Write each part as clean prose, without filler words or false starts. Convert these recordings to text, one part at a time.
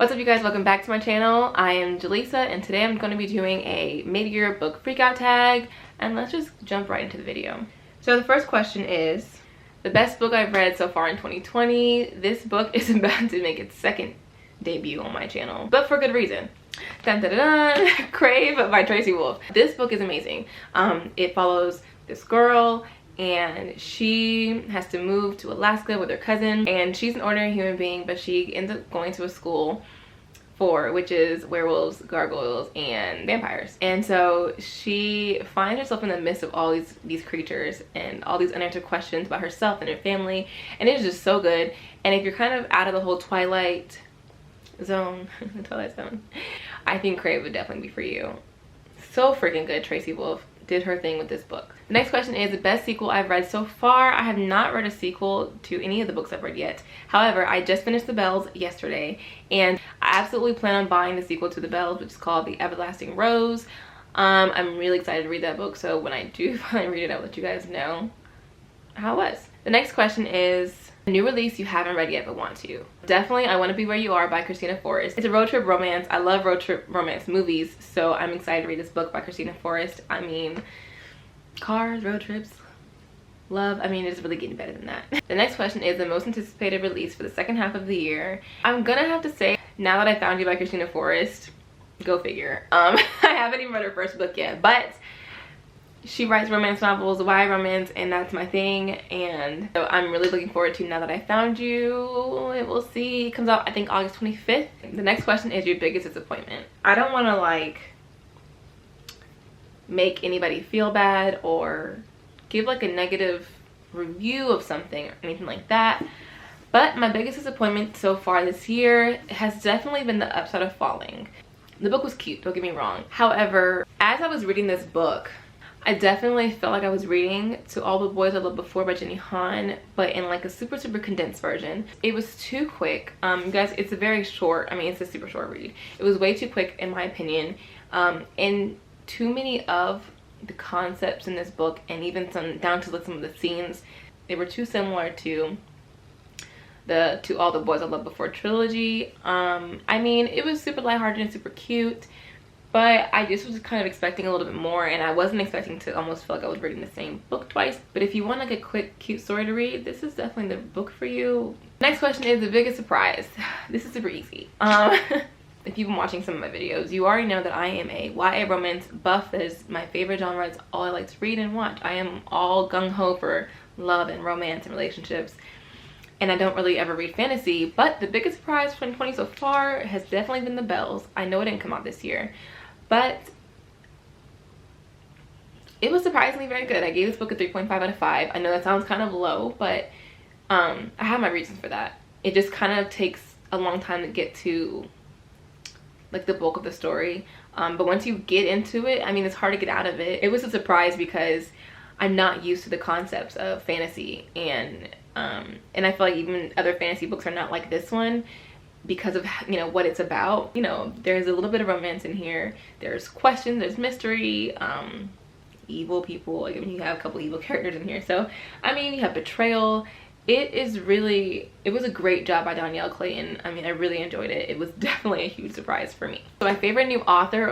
What's up, you guys? Welcome back to my channel. I am Jaleesa, and today I'm going to be doing a mid-year book freakout tag, and let's just jump right into the video. So the first question is the best book I've read so far in 2020. This book is about to make its second debut on my channel, but for good reason. Dun, dun, dun, dun. Crave by Tracy Wolff. This book is amazing. It follows this girl, and she has to move to Alaska with her cousin, and she's an ordinary human being, but she ends up going to a school for witches, werewolves, gargoyles, and vampires. And so she finds herself in the midst of all these creatures and all these unanswered questions about herself and her family, and it's just so good. And if you're kind of out of the whole Twilight zone, I think Crave would definitely be for you. So freaking good. Tracy Wolff did her thing with this book. The next question is the best sequel I've read so far. I have not read a sequel to any of the books I've read yet. However, I just finished The Bells yesterday, and I absolutely plan on buying the sequel to The Bells, which is called The Everlasting Rose. I'm really excited to read that book, so when I do finally read it, I'll let you guys know how it was. The next question is a new release you haven't read yet but want to. Definitely I Want to Be Where You Are by Christina Forrest. It's a road trip romance. I love road trip romance movies, so I'm excited to read this book by Christina Forrest. I mean, cars, road trips, love. I mean, it's really getting better than that. The next question is the most anticipated release for the second half of the year. I'm gonna have to say Now That I Found You by Christina Forrest. Go figure. I haven't even read her first book yet, but she writes romance novels, YA romance, and that's my thing. And so I'm really looking forward to Now That I Found You. It will see. It comes out, I think, August 25th. The next question is your biggest disappointment. I don't want to like make anybody feel bad or give like a negative review of something or anything like that, but my biggest disappointment so far this year has definitely been The Upside of Falling. The book was cute, don't get me wrong. However, as I was reading this book, I definitely felt like I was reading To All the Boys I Loved Before by Jenny Han, but in like a super condensed version. It was too quick. You guys, it's a very short, I mean, it's a super short read. It was way too quick in my opinion, and too many of the concepts in this book, and even down to some of the scenes, they were too similar to the To All the Boys I Loved Before trilogy. I mean, it was super lighthearted and super cute, but I just was kind of expecting a little bit more, and I wasn't expecting to almost feel like I was reading the same book twice. But if you want like a quick, cute story to read, this is definitely the book for you. Next question is the biggest surprise. This is super easy. If you've been watching some of my videos, you already know that I am a YA romance buff. That is my favorite genre. It's all I like to read and watch. I am all gung-ho for love and romance and relationships, and I don't really ever read fantasy. But the biggest surprise for 2020 so far has definitely been The Bells. I know it didn't come out this year, but it was surprisingly very good. I gave this book a 3.5 out of 5. I know that sounds kind of low, but I have my reasons for that. It just kind of takes a long time to get to like the bulk of the story, but once you get into it, I mean, it's hard to get out of it. It was a surprise because I'm not used to the concepts of fantasy, and I feel like even other fantasy books are not like this one because of, you know, what it's about. You know, there's a little bit of romance in here, there's questions, there's mystery, evil people. I mean, you have a couple evil characters in here, so I mean, you have betrayal. It was a great job by Danielle Clayton. I mean, I really enjoyed it. It was definitely a huge surprise for me. So my favorite new author,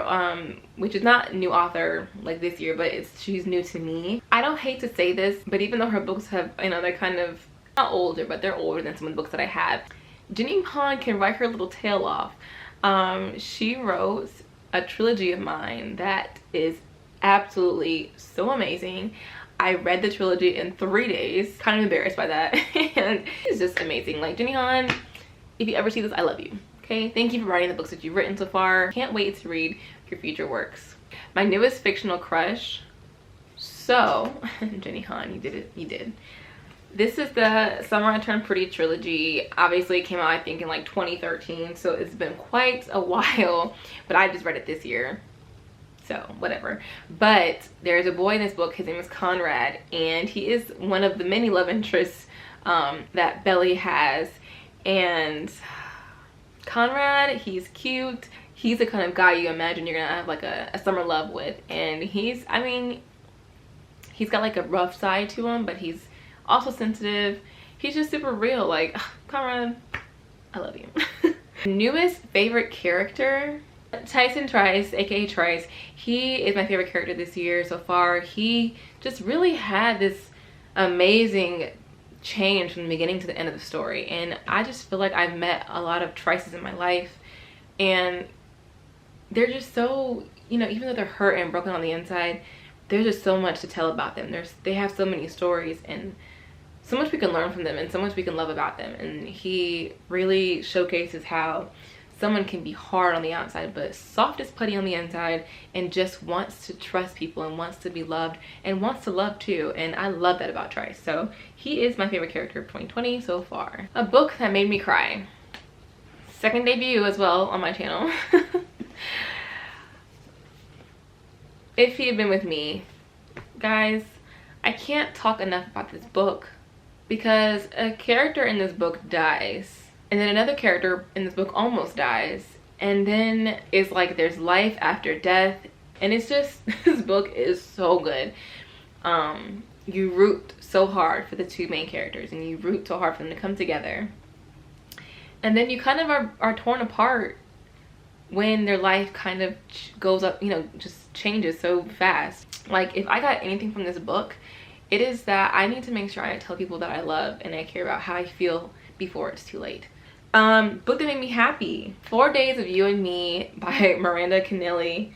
which is not new author like this year, but she's new to me. I don't hate to say this, but even though her books have, you know, they're kind of not older, but they're older than some of the books that I have, Jenny Han can write her little tail off. She wrote a trilogy of mine that is absolutely so amazing. I read the trilogy in 3 days. Kind of embarrassed by that. And it's just amazing. Like, Jenny Han, if you ever see this, I love you. Okay? Thank you for writing the books that you've written so far. Can't wait to read your future works. My newest fictional crush. So, Jenny Han, you did it. You did. This is the Summer I Turned Pretty trilogy. Obviously, it came out, I think, in like 2013. So it's been quite a while. But I just read it this year, so whatever. But there's a boy in this book. His name is Conrad, and he is one of the many love interests that Belly has. And Conrad, he's cute. He's the kind of guy you imagine you're gonna have like a summer love with. And he's, I mean, he's got like a rough side to him, but he's also sensitive. He's just super real. Like, Conrad, I love you. Newest favorite character, Tyson Trice, aka Trice. He is my favorite character this year so far. He just really had this amazing change from the beginning to the end of the story, and I just feel like I've met a lot of Trices in my life, and they're just so, you know, even though they're hurt and broken on the inside, there's just so much to tell about them. They have so many stories and so much we can learn from them and so much we can love about them. And he really showcases how someone can be hard on the outside but soft as putty on the inside, and just wants to trust people and wants to be loved and wants to love too. And I love that about Trice. So he is my favorite character of 2020 so far. A book that made me cry. Second debut as well on my channel. If He Had Been With Me. Guys, I can't talk enough about this book because a character in this book dies, and then another character in this book almost dies, and then it's like there's life after death, and it's just, this book is so good. You root so hard for the two main characters, and you root so hard for them to come together, and then you kind of are torn apart when their life kind of goes up, you know, just changes so fast. Like, if I got anything from this book, it is that I need to make sure I tell people that I love and I care about how I feel before it's too late. Book that made me happy. 4 Days of You and Me by Miranda Kennelly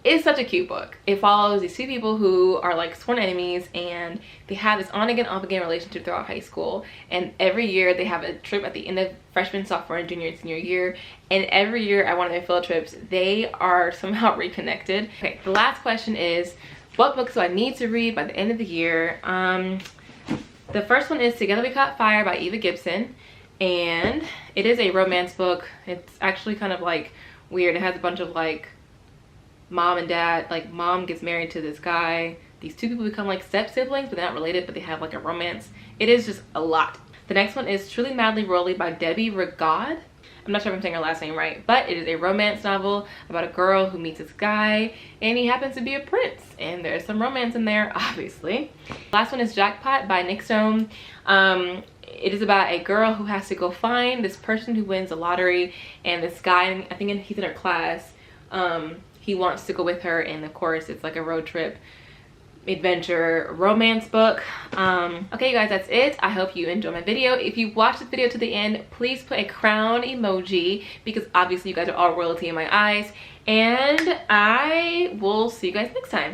is such a cute book. It follows these two people who are like sworn enemies, and they have this on again off again relationship throughout high school, and every year they have a trip at the end of freshman, sophomore, and junior and senior year, and every year at one of their field trips they are somehow reconnected. Okay, the last question is, what books do I need to read by the end of the year? The first one is Together We Caught Fire by Eva Gibson, and it is a romance book. It's actually kind of like weird. It has a bunch of like mom and dad, like mom gets married to this guy, these two people become like step siblings but they're not related, but they have like a romance. It is just a lot. The next one is Truly Madly Roly by Debbie Regaud. I'm not sure if I'm saying her last name right, but it is a romance novel about a girl who meets this guy, and he happens to be a prince, and there's some romance in there, obviously. Last one is Jackpot by Nick Stone. It is about a girl who has to go find this person who wins the lottery, and this guy, I think he's in her class, he wants to go with her, and of course it's like a road trip adventure romance book. Okay, you guys, that's it. I hope you enjoyed my video. If you watched this video to the end, please put a crown emoji, because obviously you guys are all royalty in my eyes, and I will see you guys next time.